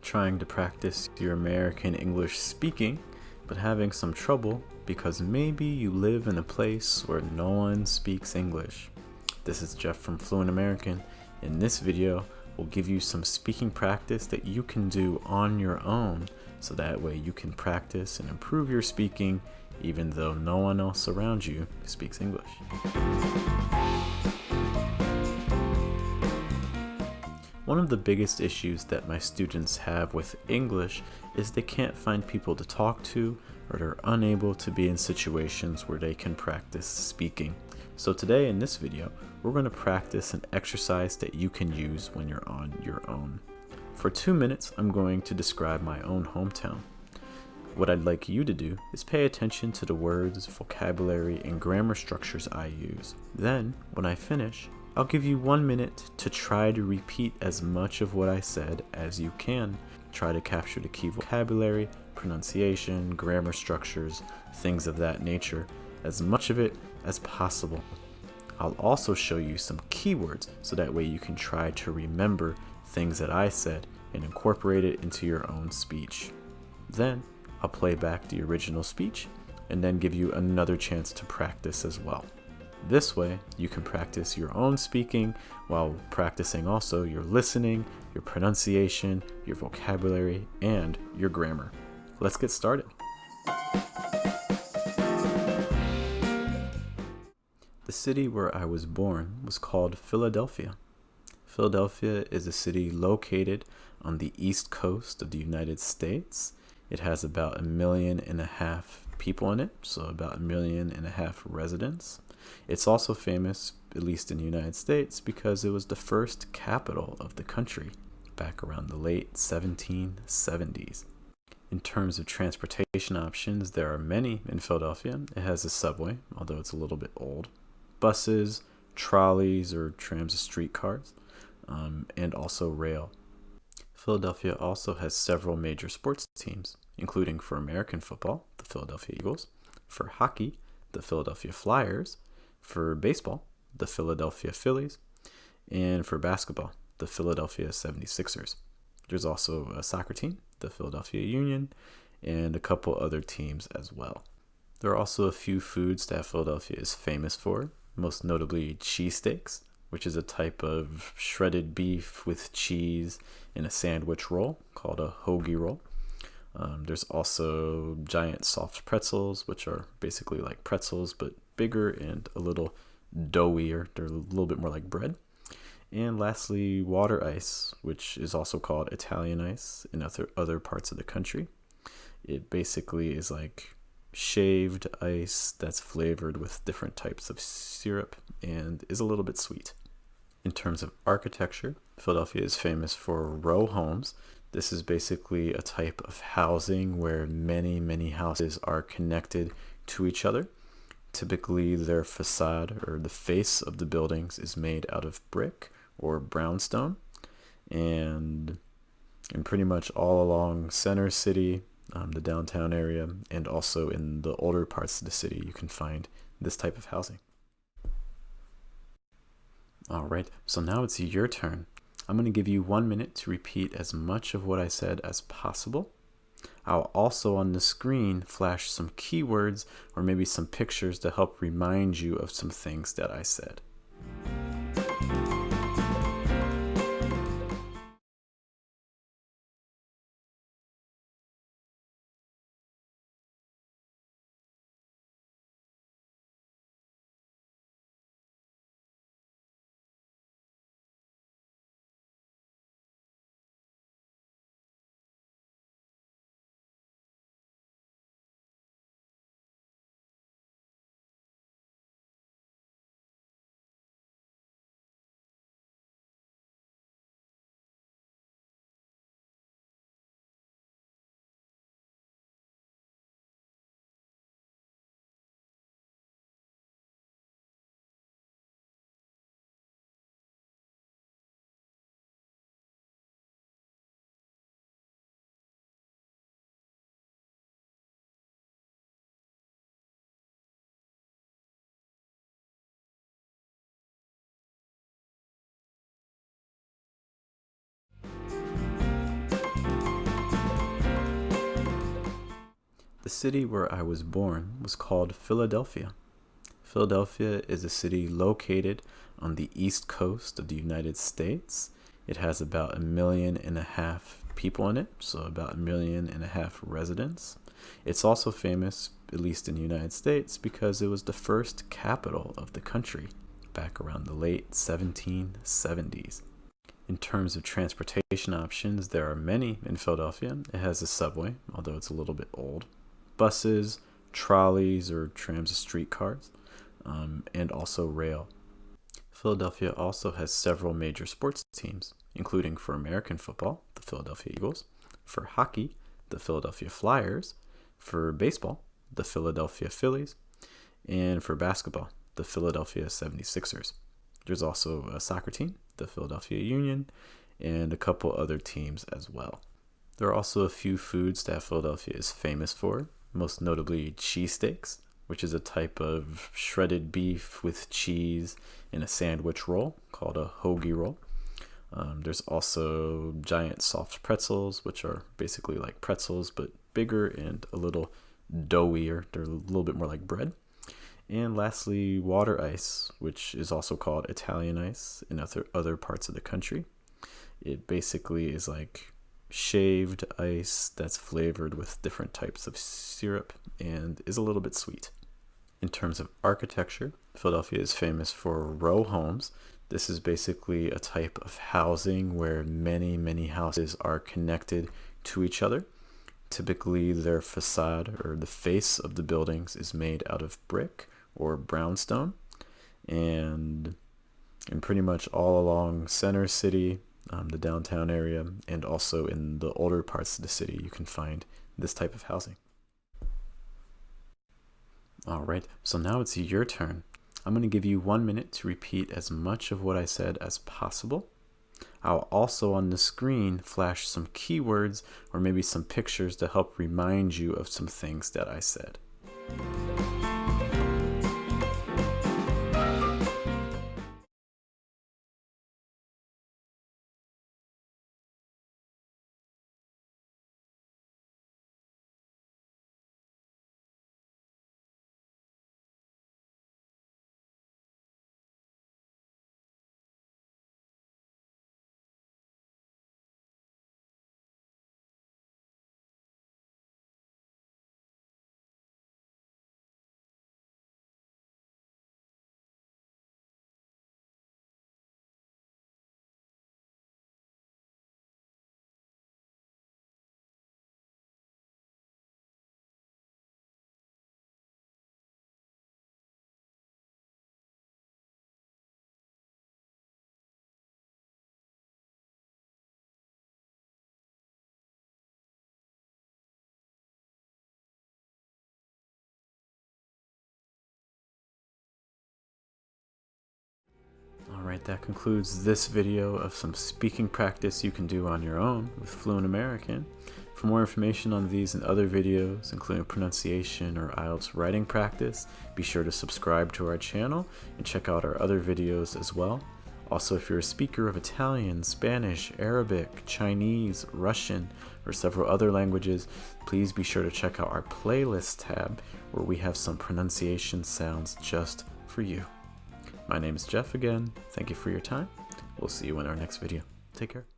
trying to practice your American English speaking, but having some trouble because maybe you live in a place where no one speaks English. This is Jeff from Fluent American. In this video, we'll give you some speaking practice that you can do on your own, so that way you can practice and improve your speaking even though no one else around you speaks English. One of the biggest issues that my students have with English is they can't find people to talk to, or they're unable to be in situations where they can practice speaking. So today in this video, we're going to practice an exercise that you can use when you're on your own. For 2 minutes, I'm going to describe my own hometown. What I'd like you to do is pay attention to the words, vocabulary, and grammar structures I use. Then, when I finish, I'll give you 1 minute to try to repeat as much of what I said as you can. Try to capture the key vocabulary, pronunciation, grammar structures, things of that nature, as much of it as possible. I'll also show you some keywords so that way you can try to remember things that I said and incorporate it into your own speech. Then, I'll play back the original speech and then give you another chance to practice as well. This way, you can practice your own speaking while practicing also your listening, your pronunciation, your vocabulary, and your grammar. Let's get started. The city where I was born was called Philadelphia. Philadelphia is a city located on the east coast of the United States. It has about 1.5 million people in it, so about 1.5 million residents. It's also famous, at least in the United States, because it was the first capital of the country back around the late 1770s. In terms of transportation options, there are many in Philadelphia. It has a subway, although it's a little bit old, buses, trolleys or trams or streetcars, and also rail. Philadelphia also has several major sports teams, including for American football, the Philadelphia Eagles, for hockey, the Philadelphia Flyers, for baseball, the Philadelphia Phillies, and for basketball, the Philadelphia 76ers. There's also a soccer team, the Philadelphia Union, and a couple other teams as well. There are also a few foods that Philadelphia is famous for, most notably cheesesteaks, which is a type of shredded beef with cheese in a sandwich roll called a hoagie roll. There's also giant soft pretzels, which are basically like pretzels, but bigger and a little doughier. They're a little bit more like bread. And lastly, water ice, which is also called Italian ice in other parts of the country. It basically is like shaved ice that's flavored with different types of syrup and is a little bit sweet. In terms of architecture, Philadelphia is famous for row homes. This is basically a type of housing where many houses are connected to each other. Typically, their facade or the face of the buildings is made out of brick or brownstone. And pretty much all along Center City, the downtown area, and also in the older parts of the city, you can find this type of housing. All right, so now it's your turn. I'm going to give you 1 minute to repeat as much of what I said as possible. I'll also on the screen flash some keywords or maybe some pictures to help remind you of some things that I said. The city where I was born was called Philadelphia. Philadelphia is a city located on the east coast of the United States. It has about 1.5 million people in it, so about 1.5 million residents. It's also famous, at least in the United States, because it was the first capital of the country back around the late 1770s. In terms of transportation options, there are many in Philadelphia. It has a subway, although it's a little bit old, buses, trolleys or trams or streetcars, and also rail. Philadelphia also has several major sports teams, including for American football, the Philadelphia Eagles, for hockey, the Philadelphia Flyers, for baseball, the Philadelphia Phillies, and for basketball, the Philadelphia 76ers. There's also a soccer team, the Philadelphia Union, and a couple other teams as well. There are also a few foods that Philadelphia is famous for, most notably cheesesteaks, which is a type of shredded beef with cheese in a sandwich roll called a hoagie roll. There's also giant soft pretzels, which are basically like pretzels, but bigger and a little doughier. They're a little bit more like bread. And lastly, water ice, which is also called Italian ice in other parts of the country. It basically is like shaved ice that's flavored with different types of syrup and is a little bit sweet. In terms of architecture, Philadelphia is famous for row homes. This is basically a type of housing where many houses are connected to each other. Typically, their facade or the face of the buildings is made out of brick or brownstone. And pretty much all along Center City, the downtown area, and also in the older parts of the city, you can find this type of housing. All right, so now it's your turn. I'm going to give you 1 minute to repeat as much of what I said as possible. I'll also on the screen flash some keywords or maybe some pictures to help remind you of some things that I said. Alright, that concludes this video of some speaking practice you can do on your own with Fluent American. For more information on these and other videos, including pronunciation or IELTS writing practice, be sure to subscribe to our channel and check out our other videos as well. Also, if you're a speaker of Italian, Spanish, Arabic, Chinese, Russian, or several other languages, please be sure to check out our playlist tab where we have some pronunciation sounds just for you. My name is Jeff again. Thank you for your time. We'll see you in our next video. Take care.